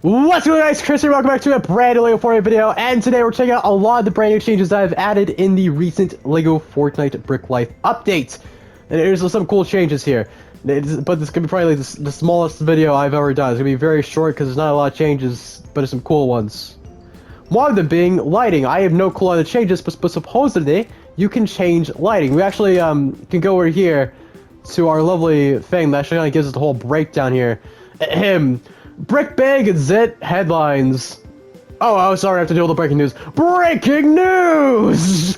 What's going on, guys? Chris here, welcome back to a brand new Lego Fortnite video, and today we're checking out a lot of the brand new changes that I've added in the recent Lego Fortnite Brick Life update. And there's some cool changes here, but this is going to be probably like the smallest video I've ever done. It's going to be very short because there's not a lot of changes, but there's some cool ones. One of them being lighting. I have no clue on the changes, but supposedly you can change lighting. We actually can go over here to our lovely thing that actually kind of gives us the whole breakdown here. Brick Bag Zit headlines. Oh, sorry, I have to deal with the breaking news. Breaking news!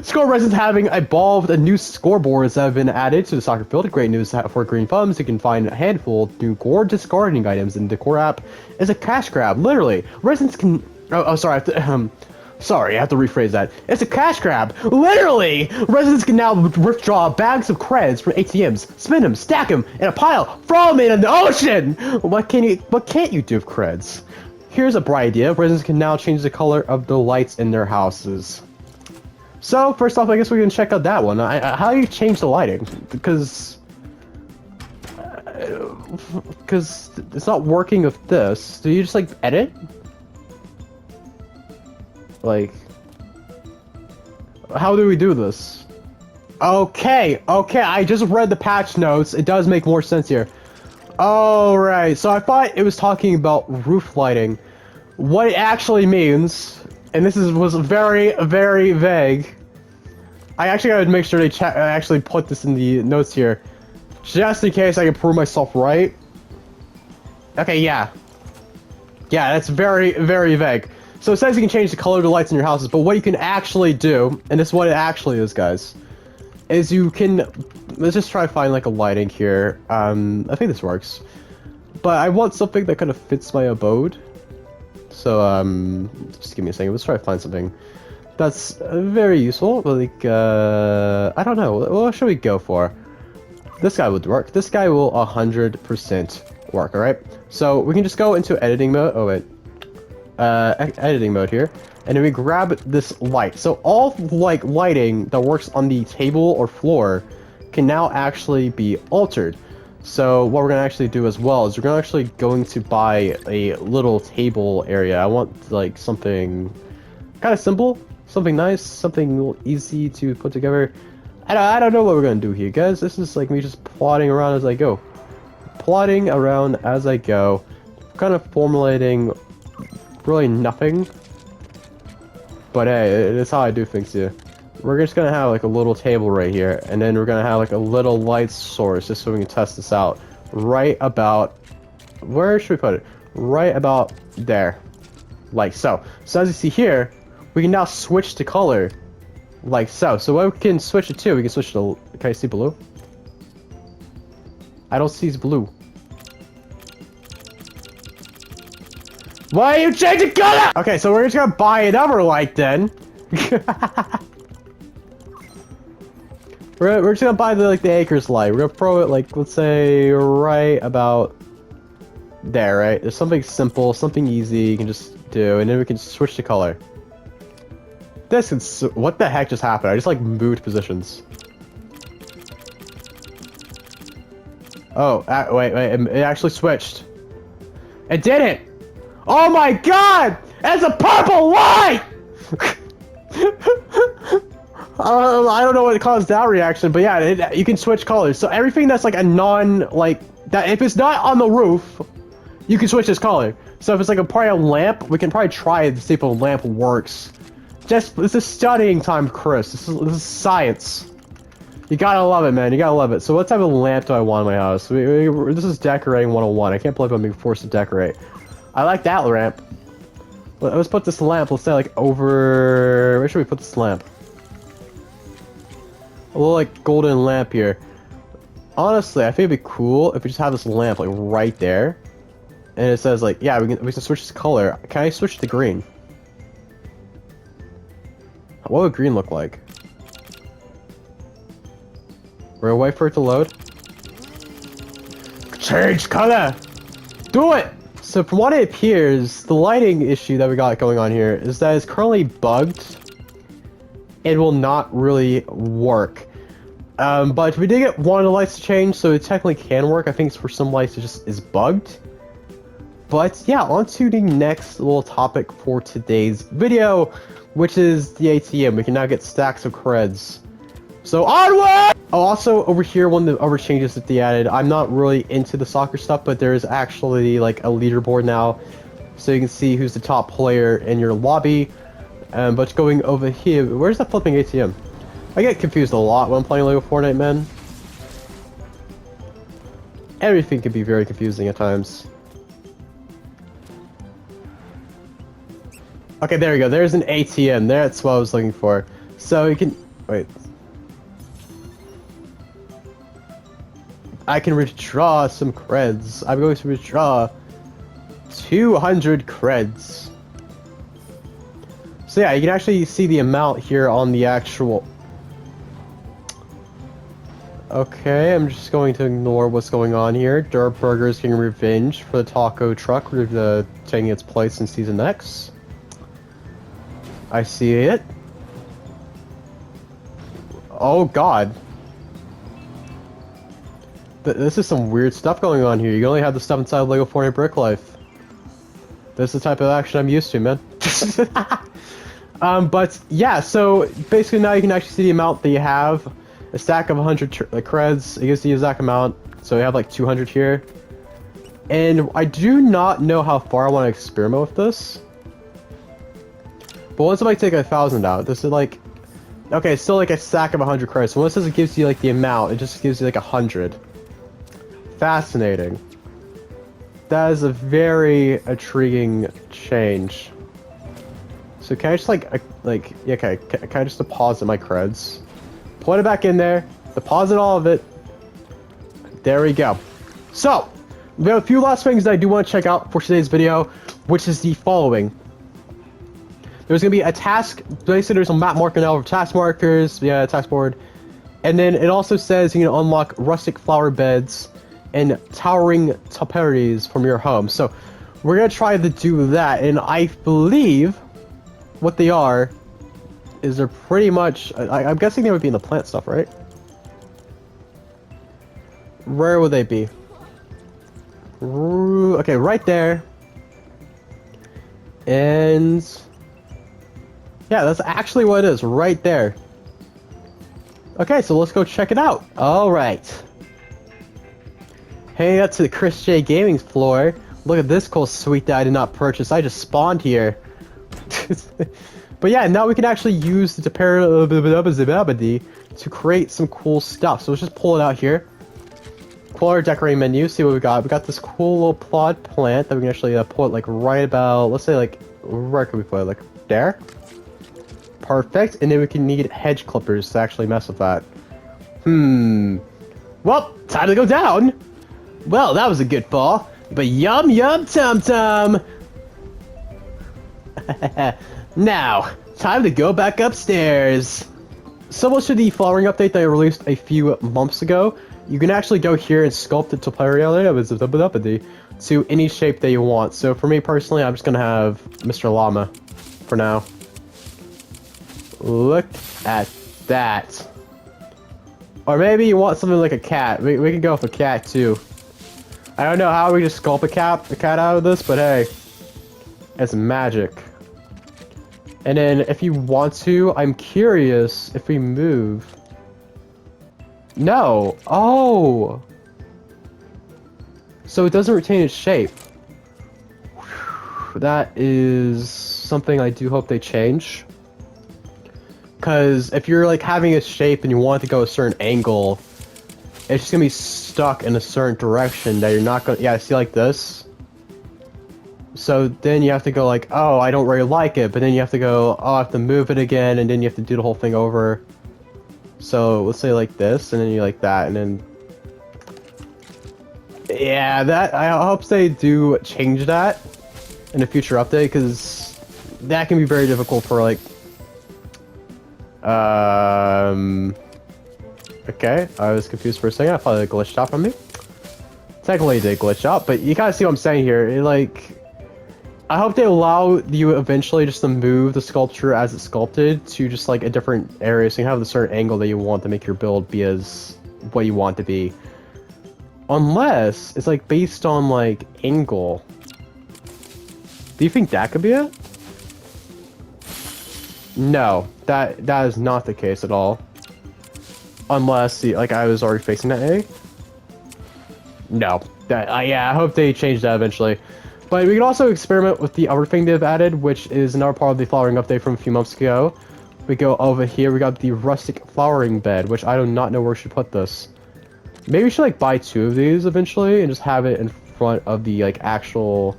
Score residents having evolved new scoreboards that have been added to the soccer field. Great news for green thumbs. You can find a handful of new gorgeous gardening items in the Decor app. Is a cash grab, literally. Residents can... Oh, sorry, I have to rephrase that. It's a cash grab. Literally! Residents can now withdraw bags of creds from ATMs, spin them, stack them in a pile, throw them in the ocean! What can't you do with creds? Here's a bright idea. Residents can now change the color of the lights in their houses. So, first off, I guess we can check out that one. How do you change the lighting? Because it's not working with this. Do you just, like, edit? Like, how do we do this? Okay, I just read the patch notes. It does make more sense here. Alright, so I thought it was talking about roof lighting. What it actually means, and this was very, very vague. I actually gotta make sure they actually put this in the notes here, just in case I can prove myself right. Okay, yeah, that's very, very vague. So it says you can change the color of the lights in your houses, but what you can actually do, and this is what it actually is, guys, is you can... Let's just try to find, like, a lighting here. I think this works. But I want something that kind of fits my abode. So, just give me a second. Let's try to find something that's very useful. Like, I don't know. What should we go for? This guy would work. This guy will 100% work, alright? So, we can just go into editing mode. Oh, wait. Editing mode here, and then we grab this light. So all like lighting that works on the table or floor can now actually be altered. So what we're gonna actually do as well is we're gonna actually going to buy a little table area. I want like something kind of simple, something nice, something easy to put together. I don't know what we're gonna do here, guys. This is like me just plotting around as I go, kind of formulating really nothing, but hey, that's how I do things here. We're just gonna have like a little table right here, and then we're gonna have like a little light source just so we can test this out. Right about, where should we put it? Right about there, like so. So as you see here, we can now switch to color, like so. So what we can switch it to, we can switch to, can I see blue? I don't see blue. Why are you changing color? Okay, so we're just gonna buy another light then. we're just gonna buy the acres light. We're gonna throw it like, let's say right about there, right? There's something simple, something easy you can just do, and then we can switch the color. This is, what the heck just happened? I just like moved positions. Oh, wait, it actually switched. It did it! Oh my god! It's a purple light! I don't know what caused that reaction, but yeah, you can switch colors. So everything that's like a that, if it's not on the roof, you can switch this color. So if it's like probably a lamp, we can probably try it to see if a lamp works. This is studying time, Chris. This is science. You gotta love it, man. You gotta love it. So what type of lamp do I want in my house? This is decorating 101. I can't believe I'm being forced to decorate. I like that lamp. Let's put this lamp, let's say like over... Where should we put this lamp? A little like golden lamp here. Honestly, I think it'd be cool if we just have this lamp like right there. And it says like, yeah, we can switch this color. Can I switch to green? What would green look like? We're gonna wait for it to load. Change color! Do it! So from what it appears, the lighting issue that we got going on here is that it's currently bugged. It will not really work. But we did get one of the lights to change, so it technically can work. I think it's for some lights it just is bugged. But yeah, on to the next little topic for today's video, which is the ATM. We can now get stacks of creds. So onward! Oh, also over here, one of the other changes that they added, I'm not really into the soccer stuff, but there's actually like a leaderboard now, so you can see who's the top player in your lobby. But going over here, where's the flipping ATM? I get confused a lot when I'm playing Lego Fortnite, man. Everything can be very confusing at times. Okay, there we go. There's an ATM. That's what I was looking for. So you can... Wait. I can withdraw some creds. I'm going to withdraw 200 creds. So yeah, you can actually see the amount here on the actual... Okay, I'm just going to ignore what's going on here. Dirt Burger is getting revenge for the taco truck taking its place in Season X. I see it. Oh god. This is some weird stuff going on here. You only have the stuff inside Lego Fortnite Brick Life. This is the type of action I'm used to, man. But yeah, so basically now you can actually see the amount that you have. A stack of 100 creds, it gives you the exact amount, so we have like 200 here. And I do not know how far I want to experiment with this. But once I take 1,000 out, this is like... Okay, it's still like a stack of 100 creds, so once it gives you like the amount, it just gives you like 100. Fascinating. That is a very intriguing change. So can I just yeah, okay, can I just deposit my creds? Put it back in there, deposit all of it. There we go. So, we have a few last things that I do want to check out for today's video, which is the following. There's going to be a task, basically there's a map marker now with task markers, yeah, task board. And then it also says you can unlock Rustic Flower Beds and Towering Topiaries from your home. So, we're going to try to do that, and I believe what they are is they're pretty much... I'm guessing they would be in the plant stuff, right? Where would they be? Okay, right there. And... yeah, that's actually what it is, right there. Okay, so let's go check it out. Alright. Heading up to the Chris J Gaming's floor. Look at this cool suite that I did not purchase. I just spawned here. But yeah, now we can actually use the to create some cool stuff. So let's just pull it out here. Pull our decorating menu, see what we got. We got this cool little plot plant that we can actually put like right about, let's say like, where can we put it? Like there? Perfect. And then we can need hedge clippers to actually mess with that. Well, time to go down. Well, that was a good fall. But yum yum tum tum. Now, time to go back upstairs. Similar to the flowering update that I released a few months ago, you can actually go here and sculpt the topiary to any shape that you want. So for me personally, I'm just gonna have Mr. Llama for now. Look at that. Or maybe you want something like a cat. We can go with a cat too. I don't know how we just sculpt a cat out of this, but hey, it's magic. And then if you want to, I'm curious if we move. No. Oh. So it doesn't retain its shape. That is something I do hope they change. Because if you're like having a shape and you want it to go a certain angle, it's just gonna be stuck in a certain direction that you're not gonna... Yeah, see like this? So then you have to go like, oh, I don't really like it, but then you have to go, oh, I have to move it again, and then you have to do the whole thing over. So let's say like this, and then you like that, and then... Yeah, that, I hope they do change that in a future update, because that can be very difficult for like... Okay, I was confused for a second, I thought it glitched out from me. Technically it did glitch out, but you kind of see what I'm saying here, it, like... I hope they allow you eventually just to move the sculpture as it's sculpted to just like a different area, so you have the certain angle that you want to make your build be as what you want to be. Unless it's like based on like angle. Do you think that could be it? No, that is not the case at all. Unless, like, I was already facing that A. No. Yeah, I hope they change that eventually. But we can also experiment with the other thing they've added, which is another part of the flowering update from a few months ago. We go over here, we got the Rustic Flowering Bed, which I do not know where we should put this. Maybe we should, like, buy 2 of these eventually and just have it in front of the, like, actual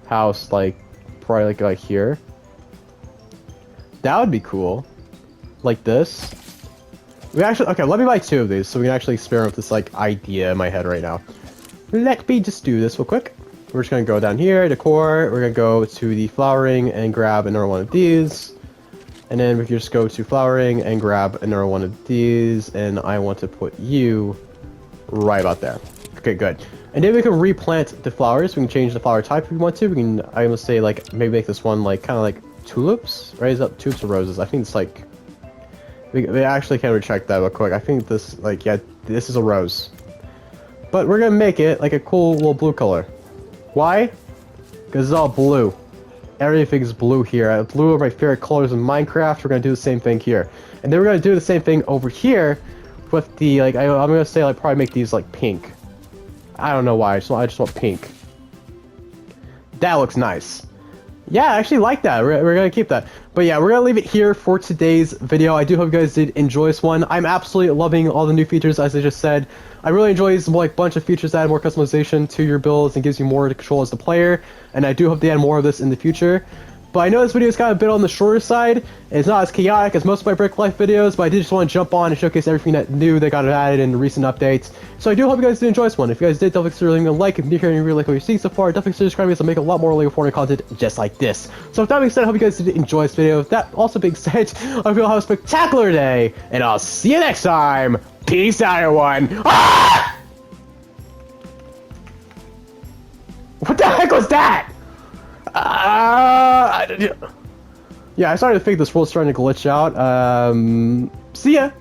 house, like, probably, like here. That would be cool. Like this. We actually, okay, let me buy 2 of these so we can actually experiment with this, like, idea in my head right now. Let me just do this real quick. We're just gonna go down here, decor, we're gonna go to the flowering and grab another one of these. And then we can just go to flowering and grab another one of these, and I want to put you right about there. Okay, good. And then we can replant the flowers. We can change the flower type if we want to. We can, I almost say, like, maybe make this one, like, kind of like tulips, right? Is that tulips or roses? I think it's like, we actually can recheck that real quick. I think this, like, yeah, this is a rose. But we're gonna make it like a cool little blue color. Why? Because it's all blue. Everything's blue here. Blue are my favorite colors in Minecraft. We're gonna do the same thing here. And then we're gonna do the same thing over here with the, like, I'm gonna say, like, probably make these, like, pink. I don't know why, I just want pink. That looks nice. Yeah, I actually like that. We're gonna keep that. But yeah, we're gonna leave it here for today's video. I do hope you guys did enjoy this one. I'm absolutely loving all the new features, as I just said. I really enjoy these, like, bunch of features that add more customization to your builds and gives you more control as the player. And I do hope they add more of this in the future. But I know this video is kind of a bit on the shorter side, and it's not as chaotic as most of my Brick Life videos, but I did just want to jump on and showcase everything that new that got added in the recent updates. So I do hope you guys did enjoy this one. If you guys did, definitely consider leaving a like. If you're here and you really like what you're seeing so far, definitely consider subscribing to make a lot more Lego Fortnite content just like this. So with that being said, I hope you guys did enjoy this video. With that also being said, I hope you all have a spectacular day, and I'll see you next time. Peace out, everyone. Ah! What the heck was that? Yeah, I started to think this world's starting to glitch out. See ya!